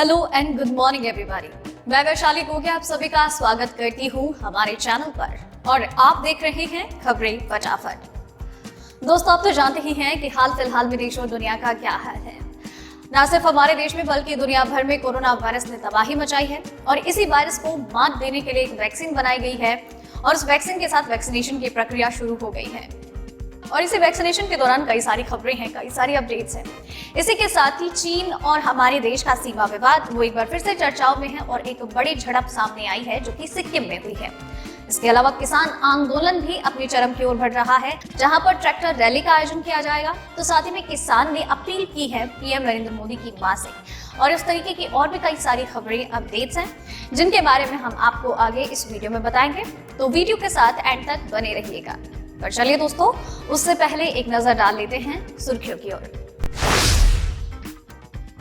Hello and good morning everybody. मैं वैशाली गोगे आप सभी का स्वागत करती हूँ हमारे चैनल पर और आप देख रहे हैं खबरें फटाफट। दोस्तों, आप तो जानते ही हैं कि हाल फिलहाल में देश और दुनिया का क्या हाल है। न सिर्फ हमारे देश में बल्कि दुनिया भर में कोरोना वायरस ने तबाही मचाई है और इसी वायरस को मात देने के लिए एक वैक्सीन बनाई गई है और उस वैक्सीन के साथ वैक्सीनेशन की प्रक्रिया शुरू हो गई है। और इसी वैक्सीनेशन के दौरान कई सारी खबरें हैं, कई सारी अपडेट्स हैं। इसी के साथ ही चीन और हमारे देश का सीमा विवाद वो एक बार फिर से चर्चाओं में है और एक बड़ी झड़प सामने आई है जो कि सिक्किम में हुई है। इसके अलावा किसान आंदोलन भी अपनी चरम की ओर बढ़ रहा है, जहां पर ट्रैक्टर रैली का आयोजन किया जाएगा। तो साथ ही में किसान ने अपील की है पीएम नरेंद्र मोदी की मां से। और इस तरीके की और भी कई सारी खबरें अपडेट्स हैं जिनके बारे में हम आपको आगे इस वीडियो में बताएंगे, तो वीडियो के साथ एंड तक बने रहिएगा। पर चलिए दोस्तों, उससे पहले एक नजर डाल लेते हैं सुर्खियों की ओर।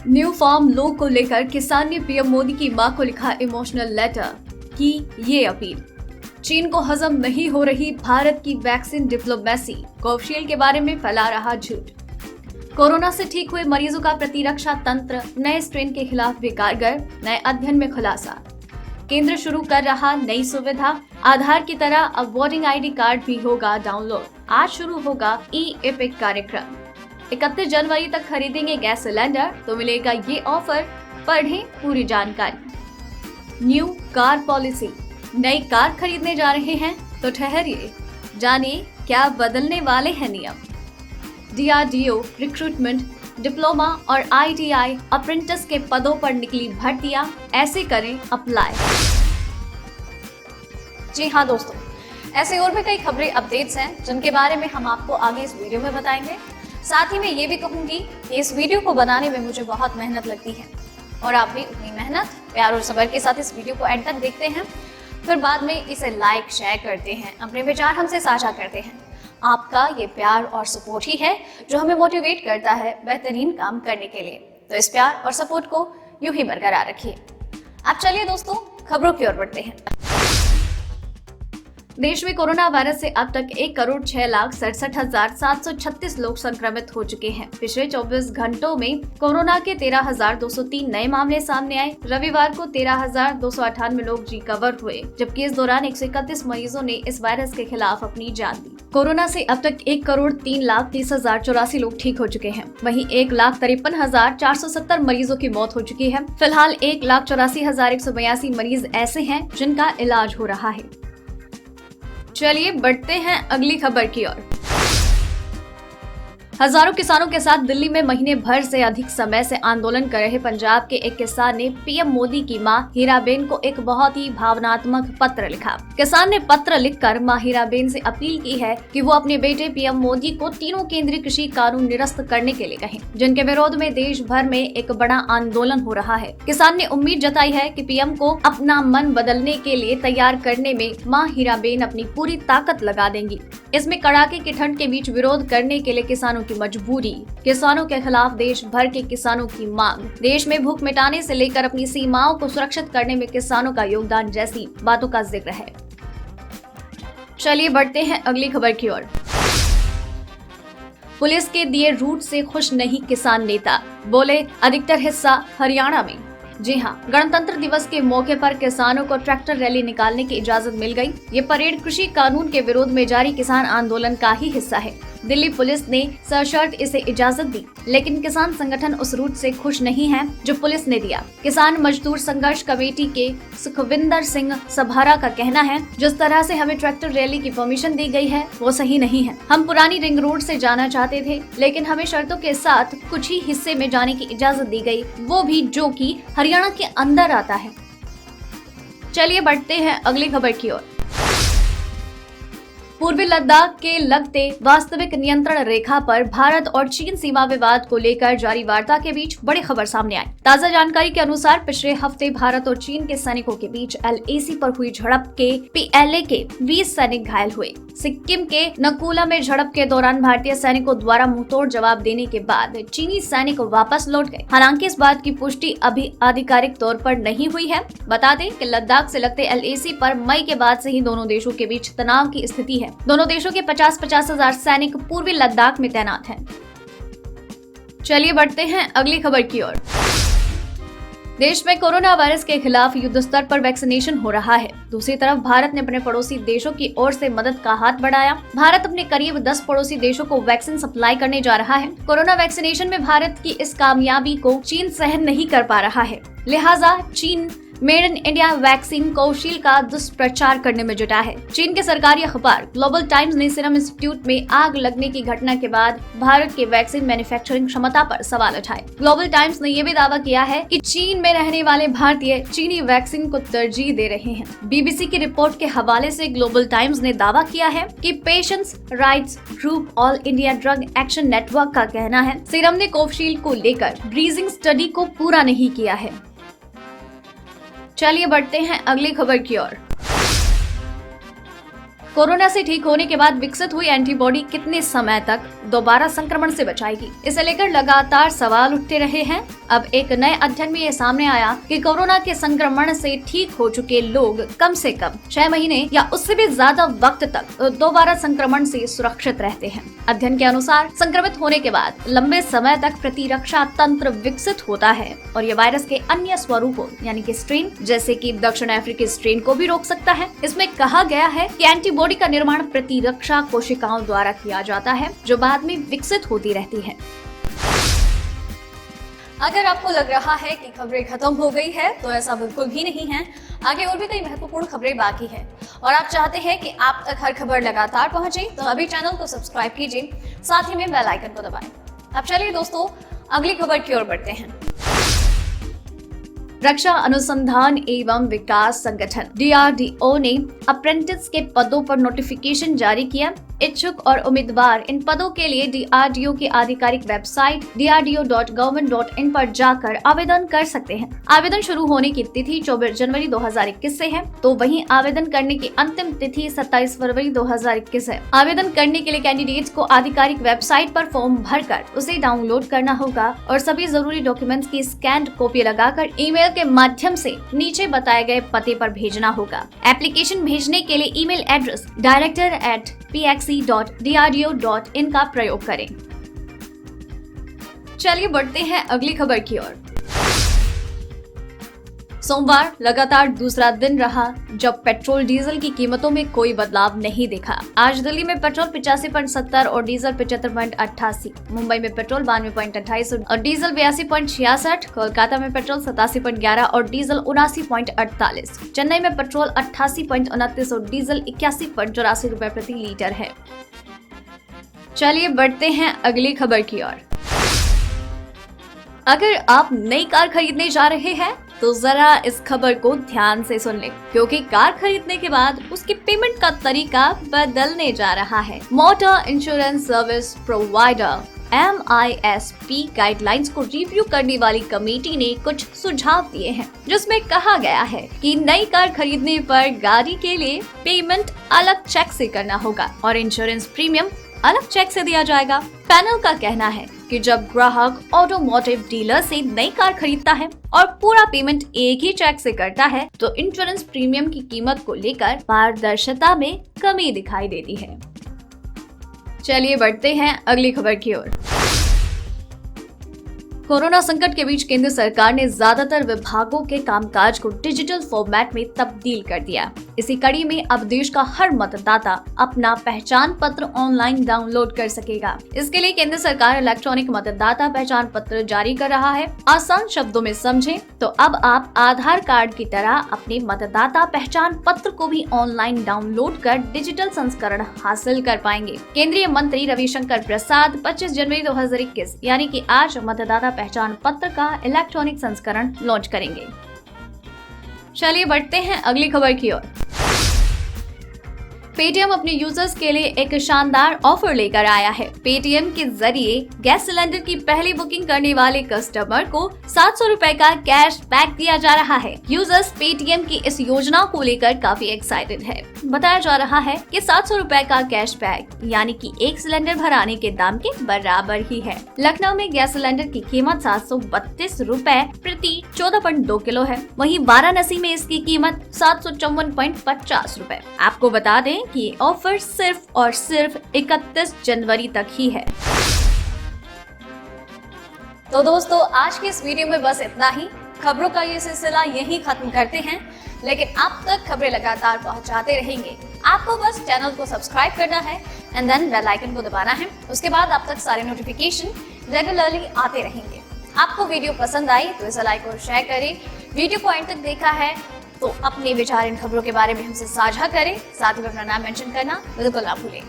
न्यू फार्म लॉ को लेकर किसान ने पीएम मोदी की मां को लिखा इमोशनल लेटर, की ये अपील। चीन को हजम नहीं हो रही भारत की वैक्सीन डिप्लोमेसी, कोविशील्ड के बारे में फैला रहा झूठ। कोरोना से ठीक हुए मरीजों का प्रतिरक्षा तंत्र नए स्ट्रेन के खिलाफ भी कारगर, नए अध्ययन में खुलासा। केंद्र शुरू कर रहा नई सुविधा, आधार की तरह अब वोटिंग आईडी कार्ड भी होगा डाउनलोड। आज शुरू होगा ई-एपिक कार्यक्रम। 31 जनवरी तक खरीदेंगे गैस सिलेंडर तो मिलेगा ये ऑफर, पढ़ें पूरी जानकारी। न्यू कार पॉलिसी, नई कार खरीदने जा रहे हैं तो ठहरिए, जानिए क्या बदलने वाले हैं नियम। DRDO रिक्रूटमेंट, डिप्लोमा और ITI अप्रेंटिस के पदों पर निकली भर्तियां, ऐसे करें अप्लाई। जी हाँ दोस्तों, ऐसे और भी कई खबरें अपडेट्स हैं जिनके बारे में हम आपको आगे इस वीडियो में बताएंगे। साथ ही मैं ये भी कहूंगी कि इस वीडियो को बनाने में मुझे बहुत मेहनत लगती है और आप भी उतनी मेहनत, प्यार और सब्र के साथ इस वीडियो को एंड तक देखते हैं, फिर बाद में इसे लाइक शेयर करते हैं, अपने विचार हमसे साझा करते हैं। आपका ये प्यार और सपोर्ट ही है जो हमें मोटिवेट करता है बेहतरीन काम करने के लिए। तो इस प्यार और सपोर्ट को यूं ही बरकरार रखिए। अब चलिए दोस्तों, खबरों की ओर बढ़ते हैं। देश में कोरोना वायरस से अब तक 1,06,67,736 लोग संक्रमित हो चुके हैं। पिछले 24 घंटों में कोरोना के 13,203 नए मामले सामने आए। रविवार को 13,298 लोग रिकवर हुए, जबकि इस दौरान 131 मरीजों ने इस वायरस के खिलाफ अपनी जान दी। कोरोना से अब तक 1,03,30,084 लोग ठीक हो चुके हैं। वहीं 1,53,470 मरीजों की मौत हो चुकी है। फिलहाल 1,84,182 मरीज ऐसे हैं जिनका इलाज हो रहा है। चलिए बढ़ते हैं अगली खबर की ओर। हजारों किसानों के साथ दिल्ली में महीने भर से अधिक समय से आंदोलन कर रहे पंजाब के एक किसान ने पीएम मोदी की मां हीराबेन को एक बहुत ही भावनात्मक पत्र लिखा। किसान ने पत्र लिखकर मां हीराबेन से अपील की है कि वो अपने बेटे पीएम मोदी को तीनों केंद्रीय कृषि कानून निरस्त करने के लिए कहें, जिनके विरोध में देश भर में एक बड़ा आंदोलन हो रहा है। किसान ने उम्मीद जताई है कि पीएम को अपना मन बदलने के लिए तैयार करने में मां हीराबेन अपनी पूरी ताकत लगा देंगी। इसमें कड़ाके की ठंड के बीच विरोध करने के लिए किसानों की मजबूरी, किसानों के खिलाफ देश भर के किसानों की मांग, देश में भूख मिटाने से लेकर अपनी सीमाओं को सुरक्षित करने में किसानों का योगदान जैसी बातों का जिक्र है। चलिए बढ़ते हैं अगली खबर की ओर। पुलिस के दिए रूट से खुश नहीं किसान नेता, बोले अधिकतर हिस्सा हरियाणा में। जी हाँ, गणतंत्र दिवस के मौके पर किसानों को ट्रैक्टर रैली निकालने की इजाजत मिल गई। ये परेड कृषि कानून के विरोध में जारी किसान आंदोलन का ही हिस्सा है। दिल्ली पुलिस ने सशर्त इसे इजाजत दी, लेकिन किसान संगठन उस रूट से खुश नहीं है जो पुलिस ने दिया। किसान मजदूर संघर्ष कमेटी के सुखविंदर सिंह सभारा का कहना है, जिस तरह से हमें ट्रैक्टर रैली की परमिशन दी गई है वो सही नहीं है। हम पुरानी रिंग रोड से जाना चाहते थे, लेकिन हमें शर्तों के साथ कुछ ही हिस्से में जाने की इजाजत दी गई, वो भी जो कि हरियाणा के अंदर आता है। चलिए बढ़ते हैं अगली खबर की ओर। पूर्वी लद्दाख के लगते वास्तविक नियंत्रण रेखा पर भारत और चीन सीमा विवाद को लेकर जारी वार्ता के बीच बड़ी खबर सामने आई। ताजा जानकारी के अनुसार पिछले हफ्ते भारत और चीन के सैनिकों के बीच LAC पर हुई झड़प के PLA के 20 सैनिक घायल हुए। सिक्किम के नकुला में झड़प के दौरान भारतीय सैनिकों द्वारा मुंहतोड़ जवाब देने के बाद चीनी सैनिक वापस लौट गए। हालांकि इस बात की पुष्टि अभी आधिकारिक तौर पर नहीं हुई है। बता दें कि लद्दाख से लगते LAC पर मई के बाद से ही दोनों देशों के बीच तनाव की स्थिति है। दोनों देशों के 50-50 हजार सैनिक पूर्वी लद्दाख में तैनात हैं। चलिए बढ़ते हैं अगली खबर की ओर। देश में कोरोना वायरस के खिलाफ युद्ध स्तर पर वैक्सीनेशन हो रहा है। दूसरी तरफ भारत ने अपने पड़ोसी देशों की ओर से मदद का हाथ बढ़ाया। भारत अपने करीब 10 पड़ोसी देशों को वैक्सीन सप्लाई करने जा रहा है। कोरोना वैक्सीनेशन में भारत की इस कामयाबी को चीन सहन नहीं कर पा रहा है, लिहाजा चीन made in India vaccine Covishield का दुष्प्रचार करने में जुटा है। चीन के सरकारी अखबार ग्लोबल टाइम्स ने सीरम इंस्टीट्यूट में आग लगने की घटना के बाद भारत के वैक्सीन मैन्युफैक्चरिंग क्षमता पर सवाल उठाए। ग्लोबल टाइम्स ने यह भी दावा किया है कि चीन में रहने वाले भारतीय चीनी वैक्सीन को तरजीह दे रहे हैं। बीबीसी की रिपोर्ट के हवाले से ग्लोबल टाइम्स ने दावा किया है कि patients rights group all India drug action network का कहना है सीरम ने कोविशील्ड को लेकर ब्रीजिंग स्टडी को पूरा नहीं किया है। चलिए बढ़ते हैं अगली खबर की ओर। कोरोना से ठीक होने के बाद विकसित हुई एंटीबॉडी कितने समय तक दोबारा संक्रमण से बचाएगी, इसे लेकर लगातार सवाल उठते रहे हैं। अब एक नए अध्ययन में ये सामने आया कि कोरोना के संक्रमण से ठीक हो चुके लोग कम से कम 6 महीने या उससे भी ज्यादा वक्त तक दोबारा संक्रमण से सुरक्षित रहते हैं। अध्ययन के अनुसार संक्रमित होने के बाद लंबे समय तक प्रतिरक्षा तंत्र विकसित होता है और ये वायरस के अन्य स्वरूपों यानी कि स्ट्रेन जैसे कि दक्षिण अफ्रीकी स्ट्रेन को भी रोक सकता है। इसमें कहा गया है कि एंटीबॉडी का निर्माण प्रतिरक्षा कोशिकाओं द्वारा किया जाता है जो बाद में विकसित होती रहती है। अगर आपको लग रहा है कि खबरें खत्म हो गई है तो ऐसा बिल्कुल भी नहीं है। आगे और भी कई महत्वपूर्ण खबरें बाकी है और आप चाहते हैं कि आप तक हर खबर लगातार पहुंचे तो अभी चैनल को सब्सक्राइब कीजिए, साथ ही में बेल आइकन को दबाएं। अब चलिए दोस्तों अगली खबर की ओर बढ़ते हैं। रक्षा अनुसंधान एवं विकास संगठन DRDO ने अप्रेंटिस के पदों पर नोटिफिकेशन जारी किया। इच्छुक और उम्मीदवार इन पदों के लिए DRDO की आधिकारिक वेबसाइट drdo.government.in पर जाकर आवेदन कर सकते हैं। आवेदन शुरू होने की तिथि 24 जनवरी 2021 से है, तो वहीं आवेदन करने की अंतिम तिथि 27 फरवरी 2021 है। आवेदन करने के लिए कैंडिडेट्स को आधिकारिक वेबसाइट पर फॉर्म भरकर उसे डाउनलोड करना होगा और सभी जरूरी डॉक्यूमेंट्स की स्कैन्ड कॉपी लगाकर ईमेल के माध्यम से नीचे बताए गए पते पर भेजना होगा। एप्लीकेशन भेजने के लिए ईमेल एड्रेस director@pxe.drdo.in का प्रयोग करें। चलिए बढ़ते हैं अगली खबर की ओर। सोमवार लगातार दूसरा दिन रहा जब पेट्रोल डीजल की कीमतों में कोई बदलाव नहीं दिखा। आज दिल्ली में पेट्रोल 85.70 और डीजल 75.88, मुंबई में पेट्रोल 92.28 और डीजल 82.66, कोलकाता में पेट्रोल 87.11 और डीजल 79.48, चेन्नई में पेट्रोल 88.29 और डीजल 81.84 रुपए प्रति लीटर है। चलिए बढ़ते हैं अगली खबर की ओर। अगर आप नई कार खरीदने जा रहे हैं तो जरा इस खबर को ध्यान से सुन लें, क्योंकि कार खरीदने के बाद उसकी पेमेंट का तरीका बदलने जा रहा है। Motor insurance service provider MISP guidelines को रिव्यू करने वाली कमेटी ने कुछ सुझाव दिए हैं, जिसमें कहा गया है कि नई कार खरीदने पर गाड़ी के लिए पेमेंट अलग चेक से करना होगा और इंश्योरेंस प्रीमियम अलग चेक से दिया जाएगा। पैनल का कहना है कि जब ग्राहक ऑटोमोटिव डीलर से नई कार खरीदता है और पूरा पेमेंट एक ही चेक से करता है तो इंश्योरेंस प्रीमियम की कीमत को लेकर पारदर्शिता में कमी दिखाई देती है। चलिए बढ़ते हैं अगली खबर की ओर। कोरोना संकट के बीच केंद्र सरकार ने ज्यादातर विभागों के कामकाज को डिजिटल फॉर्मेट में तब्दील कर दिया। इसी कड़ी में अब देश का हर मतदाता अपना पहचान पत्र ऑनलाइन डाउनलोड कर सकेगा। इसके लिए केंद्र सरकार इलेक्ट्रॉनिक मतदाता पहचान पत्र जारी कर रहा है। आसान शब्दों में समझें तो अब आप आधार कार्ड की तरह अपने मतदाता पहचान पत्र को भी ऑनलाइन डाउनलोड कर डिजिटल संस्करण हासिल कर पाएंगे। केंद्रीय मंत्री रविशंकर प्रसाद 25 जनवरी 2021 यानी कि आज मतदाता पहचान पत्र का इलेक्ट्रॉनिक संस्करण लॉन्च करेंगे। चलिए बढ़ते हैं अगली खबर की ओर। पेटीएम अपने यूजर्स के लिए एक शानदार ऑफर लेकर आया है। पेटीएम के जरिए गैस सिलेंडर की पहली बुकिंग करने वाले कस्टमर को 700 रुपए का कैश बैक दिया जा रहा है। यूजर्स पेटीएम की इस योजना को लेकर काफी एक्साइटेड है। बताया जा रहा है कि 700 रुपए का कैश बैक यानी कि एक सिलेंडर भराने के दाम के बराबर ही है। लखनऊ में गैस सिलेंडर की कीमत 732 रुपए प्रति 14.2 किलो है। वहीं वाराणसी में इसकी कीमत 754.50 रुपए। आपको बता दें कि ये ऑफर सिर्फ और सिर्फ 31 जनवरी तक ही है। तो दोस्तों आज की इस वीडियो में बस इतना ही। खबरों का ये सिलसिला यहीं खत्म करते हैं, लेकिन आप तक खबरें लगातार पहुंचाते रहेंगे। आपको बस चैनल को सब्सक्राइब करना है एंड देन बेल आइकन को दबाना है। उसके बाद आप तक सारे नोटिफिकेशन रेगुलरली आते रहेंगे। आपको वीडियो पसंद आई तो इसे लाइक और शेयर करें। वीडियो को अंत तक देखा है तो अपने विचार इन खबरों के बारे में हमसे साझा करें। साथ ही अपना नाम मेंशन करना बिल्कुल ना भूलें।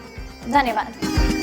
धन्यवाद।